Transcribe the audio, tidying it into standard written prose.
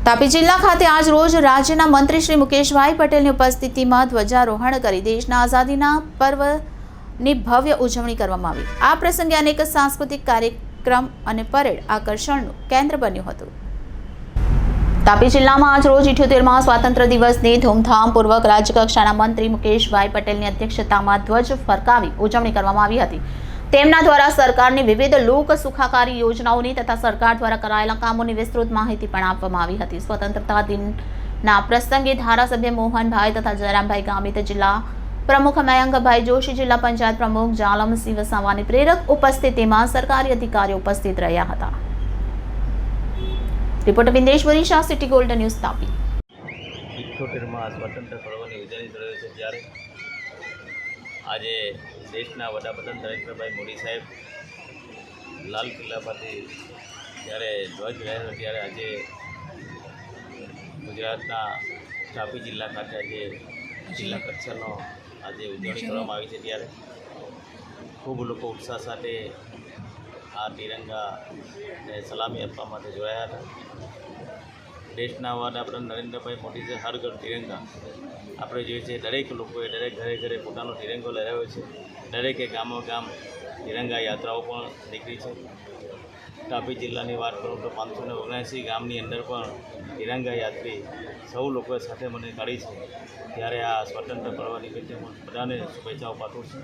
તાપી જિલ્લા ખાતે આજ રોજ રાજ્યના મંત્રી શ્રી મુકેશભાઈ પટેલની ઉપસ્થિતિમાં ધ્વજારોહણ કરી દેશના આઝાદીના પર્વની ભવ્ય ઉજવણી કરવામાં આવી। આ પ્રસંગે અનેક સાંસ્કૃતિક કાર્યક્રમ અને પરેડ આકર્ષણનું કેન્દ્ર બન્યું હતું। તાપી જિલ્લામાં આજ રોજ 78મા સ્વાતંત્ર્ય દિવસની ધૂમધામપૂર્વક રાજ્યકક્ષાના મંત્રી મુકેશભાઈ પટેલની અધ્યક્ષતામાં ધ્વજ ફરકાવી ઉજવણી કરવામાં આવી હતી। તેમના દ્વારા સરકારની વિવિધ લોક સુખાકારી યોજનાઓની તથા સરકાર દ્વારા કરાયેલા કામોની વિસ્તૃત માહિતી પણ આપવામાં આવી હતી। સ્વતંત્રતા દિનના પ્રસંગે ધારાસભ્ય મોહનભાઈ તથા જયરામભાઈ ગામિત, જિલ્લા પ્રમુખ મયંકભાઈ જોશી, જિલ્લા પંચાયત પ્રમુખ જાલમસિંહ વસાવાની પ્રેરક ઉપસ્થિતિમાં સરકારી અધિકારીઓ ઉપસ્થિત રહ્યા હતા। Reporter Bindeshwari Shah, city gold news, Tapi. 78મા સ્વાતંત્ર્ય પર્વની ઉજવણી થઈ રહી છે ત્યારે આજે દેશના વડાપ્રધાન નરેન્દ્રભાઈ મોદી સાહેબ લાલ કિલ્લા પરથી જ્યારે ધ્વજ લહેરાવ્યો ત્યારે આજે ગુજરાતના તાપી જિલ્લા ખાતે આજે જિલ્લા કક્ષાનો આજે ઉજવણી કરવામાં આવી છે ત્યારે ખૂબ લોકો ઉત્સાહ સાથે આ તિરંગાને સલામી આપવા માટે જોડાયા હતા। દેશના વડાપ્રધાન નરેન્દ્રભાઈ મોદી છે હર ઘર તિરંગા આપણે જોઈએ છીએ, દરેક લોકોએ દરેક ઘરે ઘરે પોતાનો તિરંગો લહેરાવ્યો છે। દરેકે ગામો ગામ તિરંગા યાત્રાઓ પણ નીકળી છે। તાપી જિલ્લાની વાત કરું તો 579 ગામની અંદર પણ તિરંગા યાત્રી સૌ લોકોએ સાથે મને કાઢી છે। ત્યારે આ સ્વતંત્ર પર્વ નિમિત્તે હું બધાને શુભેચ્છાઓ પાઠવું છું।